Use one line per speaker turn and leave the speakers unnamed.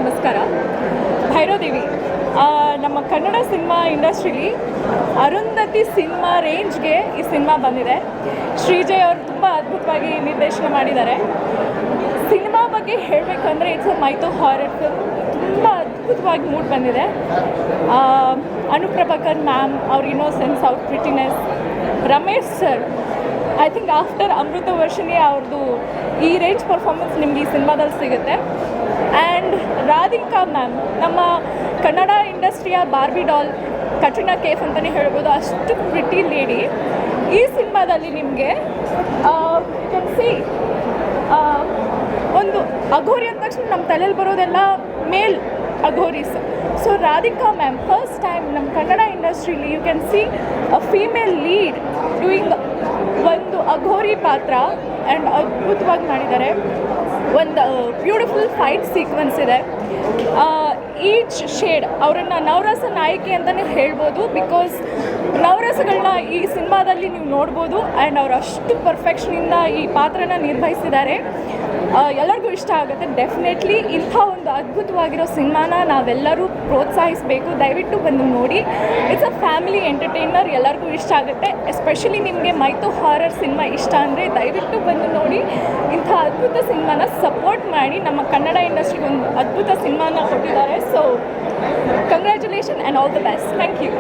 ನಮಸ್ಕಾರ. ಭೈರವದೇವಿ ನಮ್ಮ Kannada cinema ಇಂಡಸ್ಟ್ರೀಲಿ Arundhati cinema ರೇಂಜ್ಗೆ ಈ ಸಿನಿಮಾ ಬಂದಿದೆ. ಶ್ರೀಜಯ್ ಅವರು ತುಂಬ ಅದ್ಭುತವಾಗಿ ನಿರ್ದೇಶನ ಮಾಡಿದ್ದಾರೆ. ಸಿನಿಮಾ ಬಗ್ಗೆ ಹೇಳಬೇಕಂದ್ರೆ ಇಟ್ಸ್ ಅ ಮೈಥೋ ಹಾರರ್ ಫಿಲ್ಮ್. ತುಂಬ ಅದ್ಭುತವಾಗಿ ಮೂಡ್ ಬಂದಿದೆ. ಅನುಪ್ರಭಾಕರ್ ಮ್ಯಾಮ್ ಅವ್ರ ಇನ್ನೋಸೆನ್ಸ್, ಅವ್ರ ಪ್ರಿಟಿನೆಸ್, Ramesh sir I think after ಅಮೃತ ವರ್ಷಿಣಿ ಅವ್ರದ್ದು ಈ ರೇಂಜ್ ಪರ್ಫಾರ್ಮೆನ್ಸ್ ನಿಮ್ಗೆ ಈ ಸಿನಿಮಾದಲ್ಲಿ ಸಿಗುತ್ತೆ. ಆ್ಯಂಡ್ ರಾಧಿಕಾ ಮ್ಯಾಮ್ ನಮ್ಮ ಕನ್ನಡ ಇಂಡಸ್ಟ್ರಿಯ ಬಾರ್ಬಿ ಡಾಲ್, ಕಟ್ರಿನಾ ಕೇಫ್ ಅಂತಲೇ ಹೇಳ್ಬೋದು. ಅಷ್ಟು ಪ್ರಿಟಿ ಲೇಡಿ ಈ ಸಿನಿಮಾದಲ್ಲಿ ನಿಮಗೆ ಸಿ ಒಂದು ಅಘೋರಿ ಅಂದ ತಕ್ಷಣ ನಮ್ಮ ತಲೆಯಲ್ಲಿ ಬರೋದೆಲ್ಲ male aghoris. So Radhika ma'am first time ನಮ್ಮ ಕನ್ನಡ ಇಂಡಸ್ಟ್ರೀಲಿ you can see a female lead doing ಒಂದು ಅಘೋರಿ ಪಾತ್ರ ಆ್ಯಂಡ್ ಅದ್ಭುತವಾಗಿ ಮಾಡಿದ್ದಾರೆ. ಒಂದು ಬ್ಯೂಟಿಫುಲ್ ಫೈಟ್ ಸೀಕ್ವೆನ್ಸ್ ಇದೆ. ಈಚ್ ಶೇಡ್ ಅವರನ್ನು ನವರಸ ನಾಯಕಿ ಅಂತಲೇ ಹೇಳ್ಬೋದು. ಬಿಕಾಸ್ ನವರಸಗಳನ್ನ ಈ ಸಿನಿಮಾದಲ್ಲಿ ನೀವು ನೋಡ್ಬೋದು. ಆ್ಯಂಡ್ ಅವರು ಅಷ್ಟು ಪರ್ಫೆಕ್ಷನಿಂದ ಈ ಪಾತ್ರನ ನಿರ್ವಹಿಸಿದ್ದಾರೆ. ಎಲ್ಲರಿಗೂ ಇಷ್ಟ ಆಗುತ್ತೆ ಡೆಫಿನೆಟ್ಲಿ. ಇಂಥ ಒಂದು ಅದ್ಭುತವಾಗಿರೋ ಸಿನಿಮಾನ ನಾವೆಲ್ಲರೂ ಪ್ರೋತ್ಸಾಹಿಸಬೇಕು. ದಯವಿಟ್ಟು ಬಂದು ನೋಡಿ. ಇಟ್ಸ್ ಅ ಫ್ಯಾಮಿಲಿ ಎಂಟರ್ಟೈನರ್, ಎಲ್ಲರಿಗೂ ಇಷ್ಟ ಆಗುತ್ತೆ. ಎಸ್ಪೆಷಲಿ ನಿಮಗೆ ಮೈಥೋ ಹಾರರ್ ಸಿನಿಮಾ ಇಷ್ಟ ಅಂದರೆ ದಯವಿಟ್ಟು ಬಂದು ನೋಡಿ. ಇಂಥ ಅದ್ಭುತ ಸಿನಿಮಾನ ಸಪೋರ್ಟ್ ಮಾಡಿ. ನಮ್ಮ ಕನ್ನಡ ಇಂಡಸ್ಟ್ರಿಗೆ ಒಂದು ಅದ್ಭುತ ಸಿನಿಮಾನ ಕೊಟ್ಟಿದ್ದಾರೆ. So congratulation and all the best. Thank you.